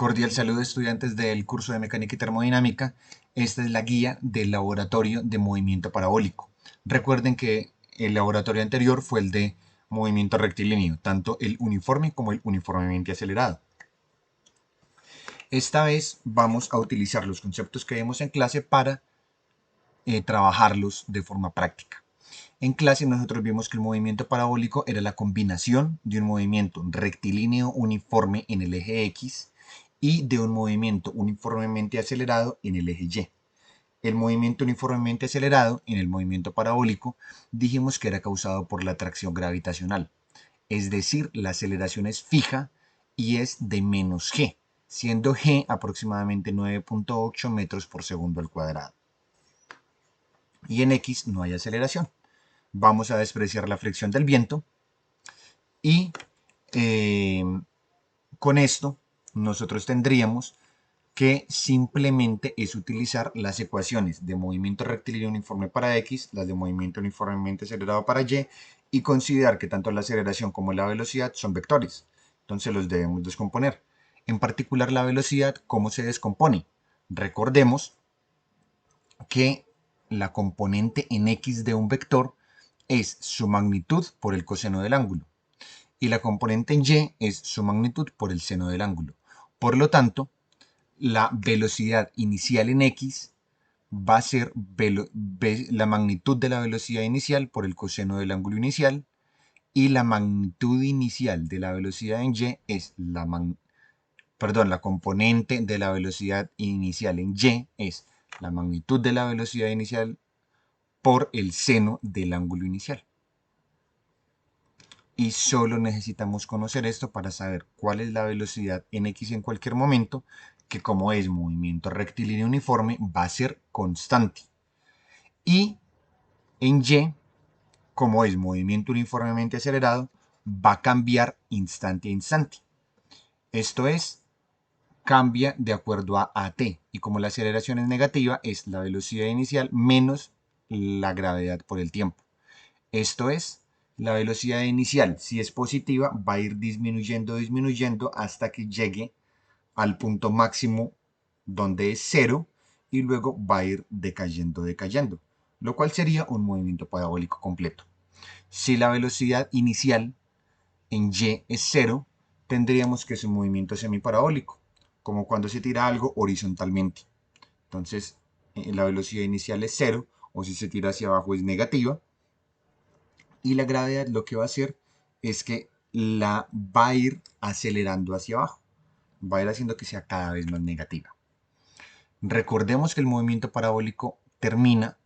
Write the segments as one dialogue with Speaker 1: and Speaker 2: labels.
Speaker 1: Cordial saludo, estudiantes del curso de Mecánica y Termodinámica. Esta es la guía del laboratorio de movimiento parabólico. Recuerden que el laboratorio anterior fue el de movimiento rectilíneo, tanto el uniforme como el uniformemente acelerado. Esta vez vamos a utilizar los conceptos que vemos en clase para trabajarlos de forma práctica. En clase nosotros vimos que el movimiento parabólico era la combinación de un movimiento rectilíneo uniforme en el eje X y de un movimiento uniformemente acelerado en el eje Y. El movimiento uniformemente acelerado en el movimiento parabólico dijimos que era causado por la atracción gravitacional, es decir, la aceleración es fija y es de menos g, siendo g aproximadamente 9.8 metros por segundo al cuadrado. Y en x no hay aceleración. Vamos a despreciar la fricción del viento y eh, con esto nosotros tendríamos que simplemente es utilizar las ecuaciones de movimiento rectilíneo uniforme para X, las de movimiento uniformemente acelerado para y considerar que tanto la aceleración como la velocidad son vectores. Entonces los debemos descomponer. En particular la velocidad, ¿cómo se descompone? Recordemos que la componente en X de un vector es su magnitud por el coseno del ángulo y la componente en Y es su magnitud por el seno del ángulo. Por lo tanto, la velocidad inicial en X va a ser la magnitud de la velocidad inicial por el coseno del ángulo inicial y la magnitud inicial de la velocidad en Y es la componente de la velocidad inicial en Y es la magnitud de la velocidad inicial por el seno del ángulo inicial. Y solo necesitamos conocer esto para saber cuál es la velocidad en X en cualquier momento, que como es movimiento rectilíneo uniforme va a ser constante. Y en Y, como es movimiento uniformemente acelerado, va a cambiar instante a instante. Esto es, cambia de acuerdo a AT. Y como la aceleración es negativa, es la velocidad inicial menos la gravedad por el tiempo. Esto es, la velocidad inicial, si es positiva, va a ir disminuyendo hasta que llegue al punto máximo donde es cero y luego va a ir decayendo, lo cual sería un movimiento parabólico completo. Si la velocidad inicial en Y es cero, tendríamos que es un movimiento semiparabólico, como cuando se tira algo horizontalmente. Entonces, la velocidad inicial es cero, o si se tira hacia abajo es negativa, y la gravedad lo que va a hacer es que la va a ir acelerando hacia abajo, va a ir haciendo que sea cada vez más negativa. Recordemos que el movimiento parabólico termina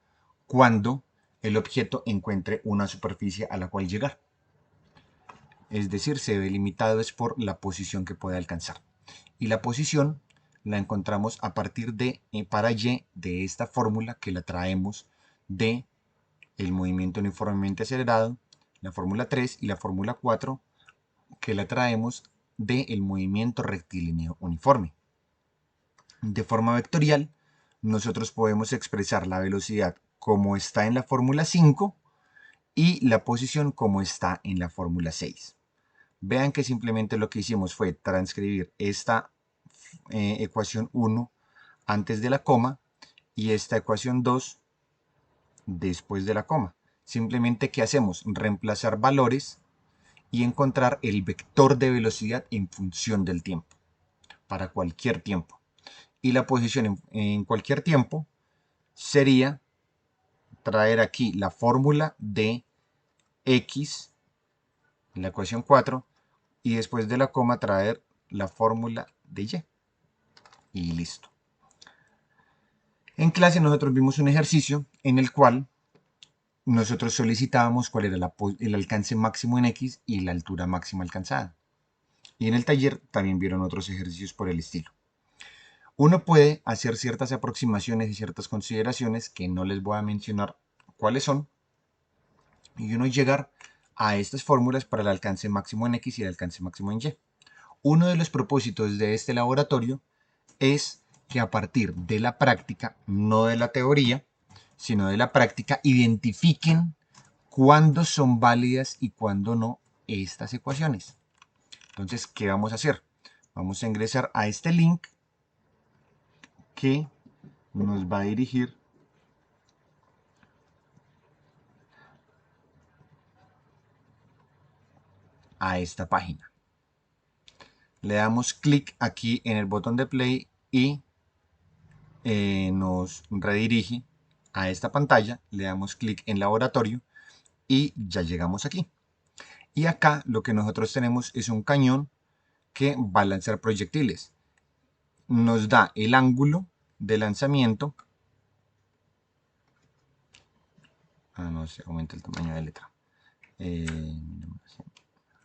Speaker 1: cuando el objeto encuentre una superficie a la cual llegar. Es decir, se ve limitado es por la posición que puede alcanzar. Y la posición la encontramos a partir de para y de esta fórmula que la traemos de el movimiento uniformemente acelerado, la fórmula 3 y la fórmula 4 que la traemos del movimiento rectilíneo uniforme. De forma vectorial, nosotros podemos expresar la velocidad como está en la fórmula 5 y la posición como está en la fórmula 6. Vean que simplemente lo que hicimos fue transcribir esta ecuación 1 antes de la coma y esta ecuación 2 después de la coma. Simplemente, ¿qué hacemos? Reemplazar valores y encontrar el vector de velocidad en función del tiempo, para cualquier tiempo. Y la posición en cualquier tiempo sería traer aquí la fórmula de x, la ecuación 4, y después de la coma traer la fórmula de y listo. En clase nosotros vimos un ejercicio en el cual nosotros solicitábamos cuál era el alcance máximo en X y la altura máxima alcanzada. Y en el taller también vieron otros ejercicios por el estilo. Uno puede hacer ciertas aproximaciones y ciertas consideraciones que no les voy a mencionar cuáles son, y uno llegar a estas fórmulas para el alcance máximo en X y el alcance máximo en Y. Uno de los propósitos de este laboratorio es que a partir de la práctica, no de la teoría, sino de la práctica, identifiquen cuándo son válidas y cuándo no estas ecuaciones. Entonces, ¿qué vamos a hacer? Vamos a ingresar a este link que nos va a dirigir a esta página. Le damos clic aquí en el botón de play y nos redirige a esta pantalla. Le damos clic en laboratorio y ya llegamos aquí. Y acá lo que nosotros tenemos es un cañón que va a lanzar proyectiles. Nos da el ángulo de lanzamiento. No sé, aumenta el tamaño de letra.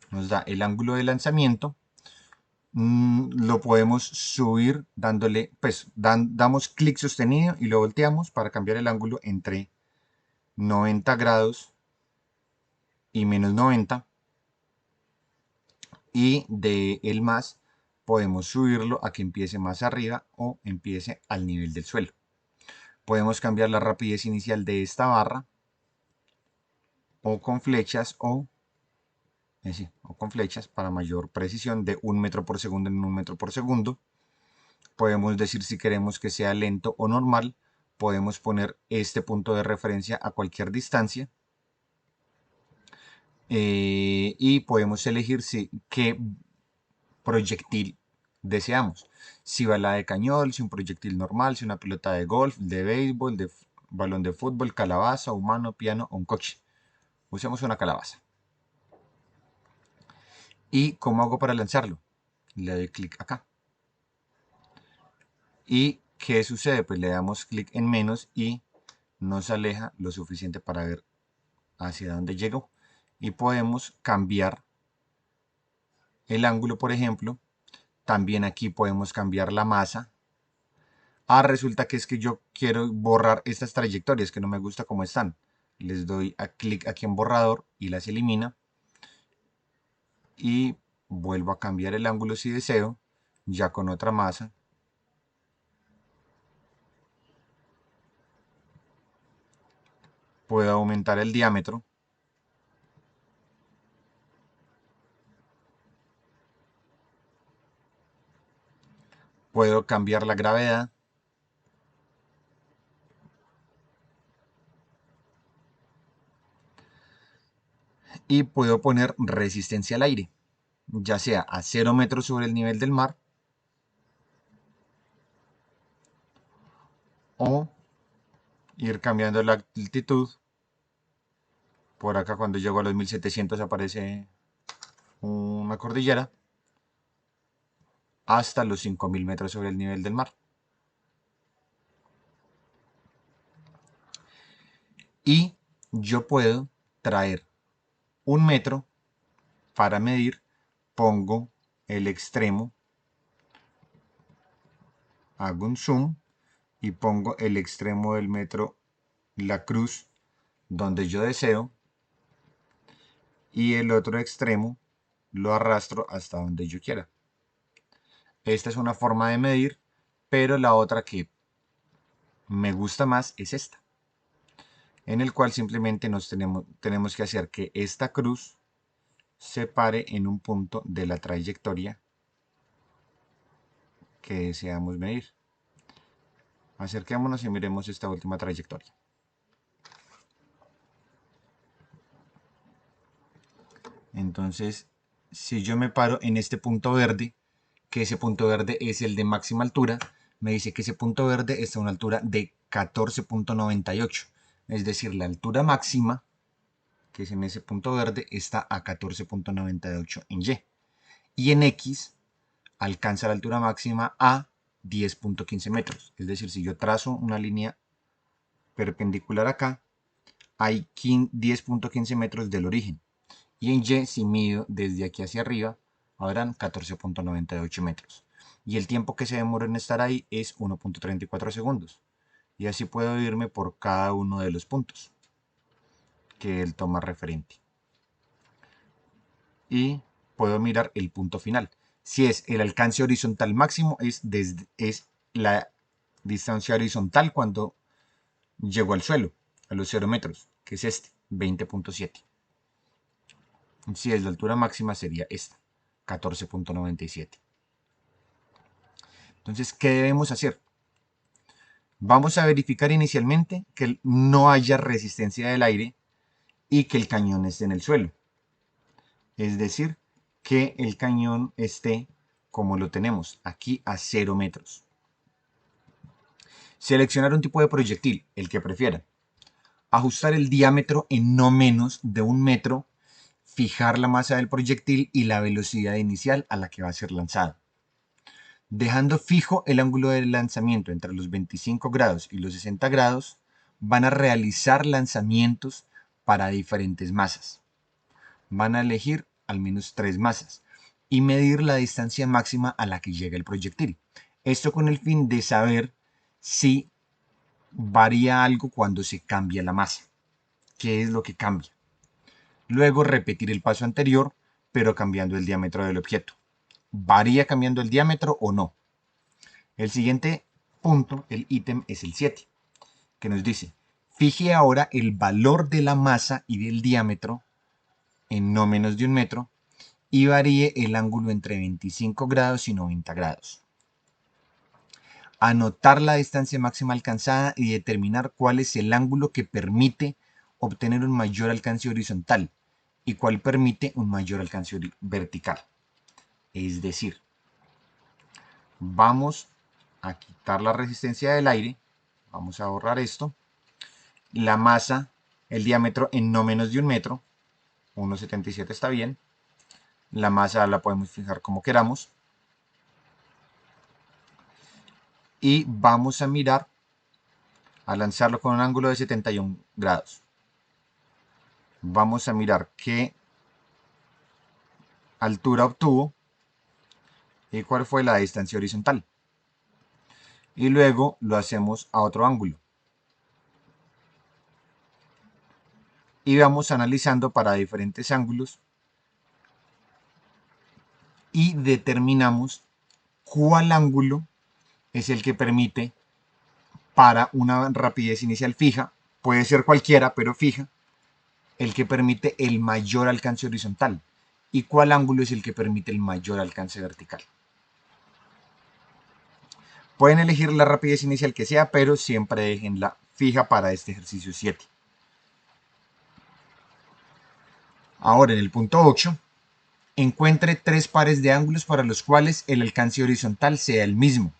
Speaker 1: Nos da el ángulo de lanzamiento. Lo podemos subir dándole, pues damos clic sostenido y lo volteamos para cambiar el ángulo entre 90 grados y menos 90. Y de el más podemos subirlo a que empiece más arriba o empiece al nivel del suelo. Podemos cambiar la rapidez inicial de esta barra o con flechas o con flechas para mayor precisión de 1 metro por segundo en 1 metro por segundo. Podemos decir si queremos que sea lento o normal. Podemos poner este punto de referencia a cualquier distancia. Y podemos elegir qué proyectil deseamos. Si bala de cañón, si un proyectil normal, si una pelota de golf, de béisbol, de balón de fútbol, calabaza, humano, piano o un coche. Usemos una calabaza. ¿Y cómo hago para lanzarlo? Le doy clic acá. ¿Y qué sucede? Pues le damos clic en menos y nos aleja lo suficiente para ver hacia dónde llegó. Y podemos cambiar el ángulo, por ejemplo. También aquí podemos cambiar la masa. Resulta que es que yo quiero borrar estas trayectorias que no me gusta como están. Les doy a clic aquí en borrador y las elimina. Y vuelvo a cambiar el ángulo si deseo, ya con otra masa. Puedo aumentar el diámetro. Puedo cambiar la gravedad. Y puedo poner resistencia al aire, ya sea a 0 metros sobre el nivel del mar o ir cambiando la altitud. Por acá cuando llego a los 1700 aparece una cordillera hasta los 5000 metros sobre el nivel del mar. Y yo puedo traer un metro para medir, pongo el extremo, hago un zoom y pongo el extremo del metro, la cruz, donde yo deseo, y el otro extremo lo arrastro hasta donde yo quiera. Esta es una forma de medir, pero la otra que me gusta más es esta, en el cual simplemente tenemos que hacer que esta cruz se pare en un punto de la trayectoria que deseamos medir. Acerquémonos y miremos esta última trayectoria. Entonces, si yo me paro en este punto verde, que ese punto verde es el de máxima altura, me dice que ese punto verde está a una altura de 14.98. Es decir, la altura máxima, que es en ese punto verde, está a 14.98 en Y. Y en X alcanza la altura máxima a 10.15 metros. Es decir, si yo trazo una línea perpendicular acá, hay 10.15 metros del origen. Y en Y, si mido desde aquí hacia arriba, habrán 14.98 metros. Y el tiempo que se demora en estar ahí es 1.34 segundos. Y así puedo irme por cada uno de los puntos que él toma referente. Y puedo mirar el punto final. Si es el alcance horizontal máximo, es la distancia horizontal cuando llego al suelo, a los 0 metros, que es este, 20.7. Si es la altura máxima sería esta, 14.97. Entonces, ¿qué debemos hacer? Vamos a verificar inicialmente que no haya resistencia del aire y que el cañón esté en el suelo. Es decir, que el cañón esté como lo tenemos, aquí a 0 metros. Seleccionar un tipo de proyectil, el que prefieran. Ajustar el diámetro en no menos de 1 metro. Fijar la masa del proyectil y la velocidad inicial a la que va a ser lanzado. Dejando fijo el ángulo de lanzamiento entre los 25 grados y los 60 grados, van a realizar lanzamientos para diferentes masas. Van a elegir al menos 3 masas y medir la distancia máxima a la que llega el proyectil. Esto con el fin de saber si varía algo cuando se cambia la masa. ¿Qué es lo que cambia? Luego repetir el paso anterior, pero cambiando el diámetro del objeto. ¿Varía cambiando el diámetro o no? El siguiente punto, el ítem, es el 7, que nos dice, fije ahora el valor de la masa y del diámetro en no menos de 1 metro y varíe el ángulo entre 25 grados y 90 grados. Anotar la distancia máxima alcanzada y determinar cuál es el ángulo que permite obtener un mayor alcance horizontal y cuál permite un mayor alcance vertical. Es decir, vamos a quitar la resistencia del aire, vamos a borrar esto, la masa, el diámetro en no menos de 1 metro, 1,77 está bien, la masa la podemos fijar como queramos, y vamos a mirar, a lanzarlo con un ángulo de 71 grados. Vamos a mirar qué altura obtuvo y cuál fue la distancia horizontal. Y luego lo hacemos a otro ángulo. Y vamos analizando para diferentes ángulos y determinamos cuál ángulo es el que permite para una rapidez inicial fija, puede ser cualquiera, pero fija, el que permite el mayor alcance horizontal y cuál ángulo es el que permite el mayor alcance vertical. Pueden elegir la rapidez inicial que sea, pero siempre déjenla fija para este ejercicio 7. Ahora en el punto 8, encuentre 3 pares de ángulos para los cuales el alcance horizontal sea el mismo.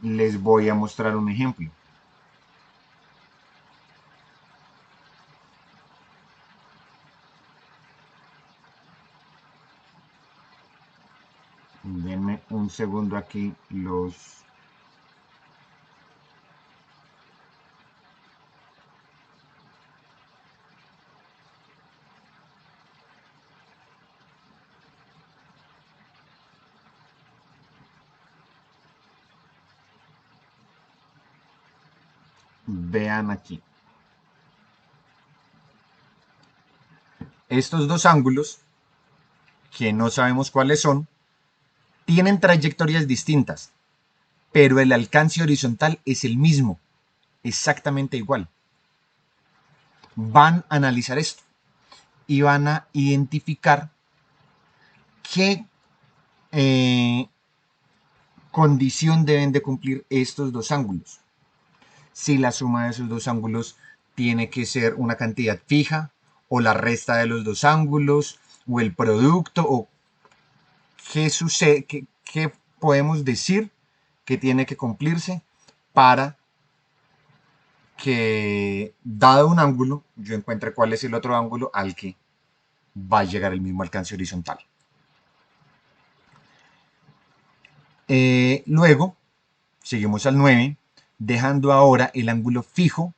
Speaker 1: Les voy a mostrar un ejemplo. Denme un segundo aquí los... Vean aquí. Estos dos ángulos, que no sabemos cuáles son, tienen trayectorias distintas, pero el alcance horizontal es el mismo, exactamente igual. Van a analizar esto y van a identificar qué condición deben de cumplir estos dos ángulos. Si la suma de esos dos ángulos tiene que ser una cantidad fija, o la resta de los dos ángulos, o el producto, o qué sucede, qué podemos decir que tiene que cumplirse para que, dado un ángulo, yo encuentre cuál es el otro ángulo al que va a llegar el mismo alcance horizontal. Luego, seguimos al 9, dejando ahora el ángulo fijo,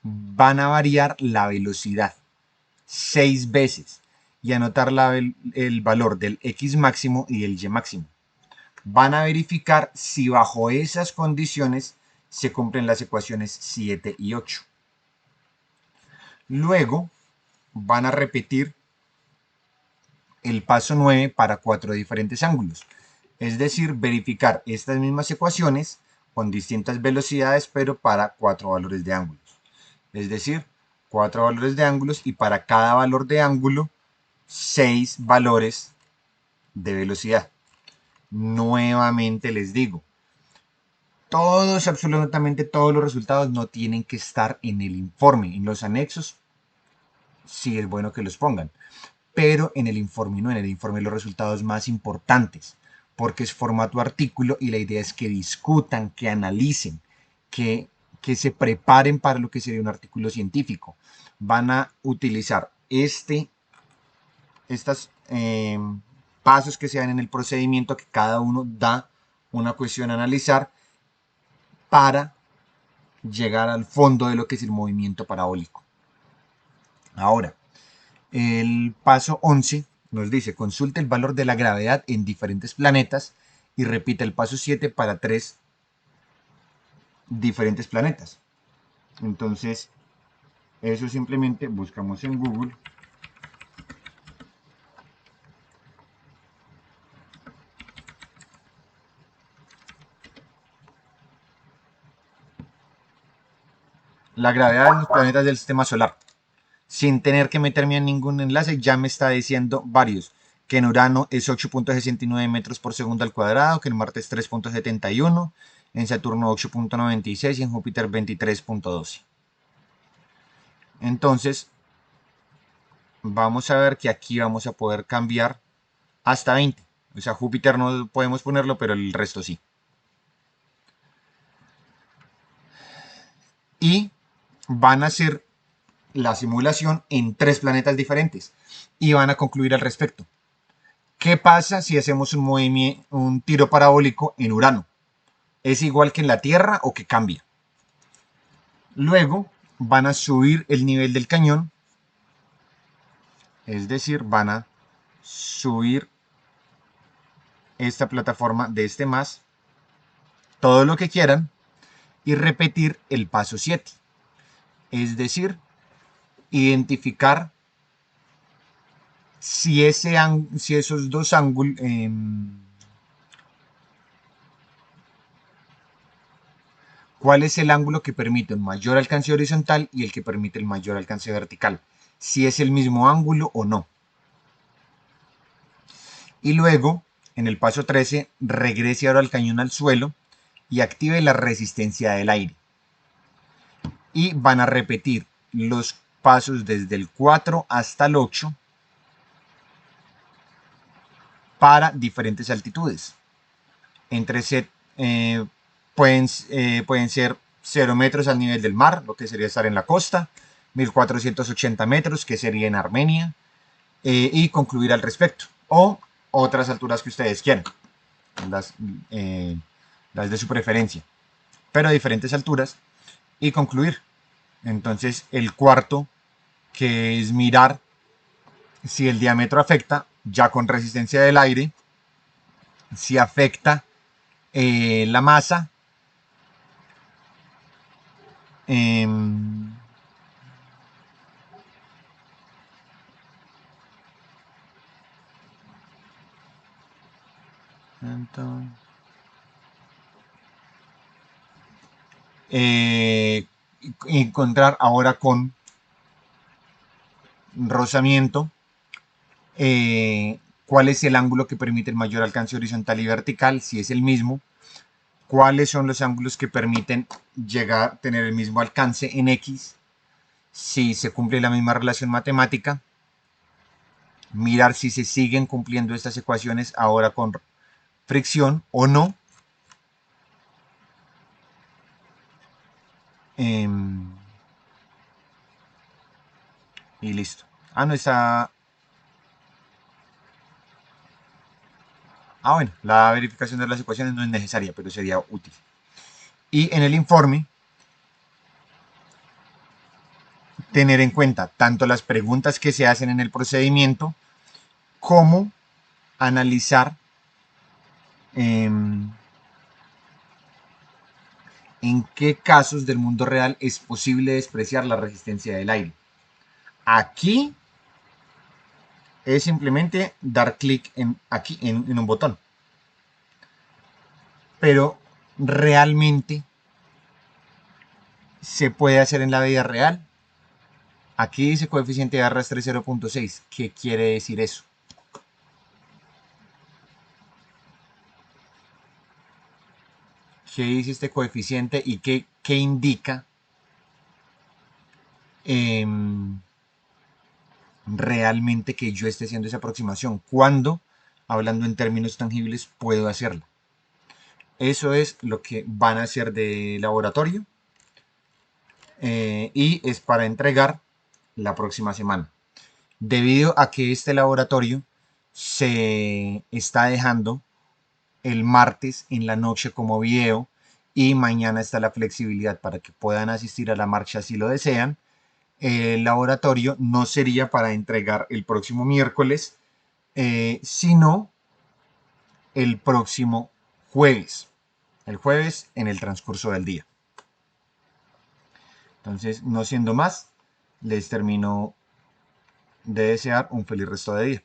Speaker 1: van a variar la velocidad 6 veces y anotar el valor del X máximo y del Y máximo. Van a verificar si bajo esas condiciones se cumplen las ecuaciones 7 y 8. Luego van a repetir el paso 9 para 4 diferentes ángulos. Es decir, verificar estas mismas ecuaciones con distintas velocidades, pero para 4 valores de ángulos. Es decir, 4 valores de ángulos y para cada valor de ángulo 6 valores de velocidad. Nuevamente les digo, todos, absolutamente todos los resultados no tienen que estar en el informe. En los anexos sí es bueno que los pongan, pero en el informe no, en el informe los resultados más importantes, porque es formato artículo y la idea es que discutan, que analicen, que, que se preparen para lo que sería un artículo científico. Van a utilizar estos pasos que se dan en el procedimiento, que cada uno da una cuestión a analizar para llegar al fondo de lo que es el movimiento parabólico. Ahora, el paso 11 nos dice, consulte el valor de la gravedad en diferentes planetas y repite el paso 7 para 3 diferentes planetas. Entonces, eso simplemente buscamos en Google. La gravedad en los planetas del sistema solar. Sin tener que meterme en ningún enlace, ya me está diciendo varios. Que en Urano es 8.69 metros por segundo al cuadrado, que en Marte es 3.71, en Saturno 8.96 y en Júpiter 23.12. Entonces, vamos a ver que aquí vamos a poder cambiar hasta 20. O sea, Júpiter no podemos ponerlo, pero el resto sí. Y van a hacer la simulación en 3 planetas diferentes y van a concluir al respecto. ¿Qué pasa si hacemos un tiro parabólico en Urano? ¿Es igual que en la Tierra o que cambia? Luego van a subir el nivel del cañón, es decir, van a subir esta plataforma de este más, todo lo que quieran, y repetir el paso 7. Es decir, identificar si esos dos ángulos, cuál es el ángulo que permite un mayor alcance horizontal y el que permite el mayor alcance vertical, si es el mismo ángulo o no. Y luego, en el paso 13, regrese ahora el cañón al suelo y active la resistencia del aire. Y van a repetir los pasos desde el 4 hasta el 8 para diferentes altitudes. Entre pueden ser 0 metros al nivel del mar, lo que sería estar en la costa, 1480 metros, que sería en Armenia, y concluir al respecto. O otras alturas que ustedes quieran, las, eh, las de su preferencia, pero a diferentes alturas, y concluir. Entonces, el cuarto, que es mirar si el diámetro afecta, ya con resistencia del aire, si afecta la masa. Eh, entonces, eh, encontrar ahora con rozamiento cuál es el ángulo que permite el mayor alcance horizontal y vertical, si es el mismo, cuáles son los ángulos que permiten llegar a tener el mismo alcance en X, si se cumple la misma relación matemática, mirar si se siguen cumpliendo estas ecuaciones ahora con fricción o no. Eh, y listo. Ah, no está. Ah, bueno, la verificación de las ecuaciones no es necesaria, pero sería útil. Y en el informe, tener en cuenta tanto las preguntas que se hacen en el procedimiento como analizar en qué casos del mundo real es posible despreciar la resistencia del aire. Aquí es simplemente dar clic aquí en un botón. Pero realmente se puede hacer en la vida real. Aquí dice coeficiente de arrastre 0.6. ¿Qué quiere decir eso? qué dice este coeficiente y qué indica em, realmente que yo esté haciendo esa aproximación. ¿Cuándo, hablando en términos tangibles, puedo hacerla? Eso es lo que van a hacer de laboratorio y es para entregar la próxima semana. Debido a que este laboratorio se está dejando el martes en la noche como video y mañana está la flexibilidad para que puedan asistir a la marcha si lo desean, el laboratorio no sería para entregar el próximo miércoles, sino el próximo jueves. El jueves en el transcurso del día. Entonces, no siendo más, les termino de desear un feliz resto de día.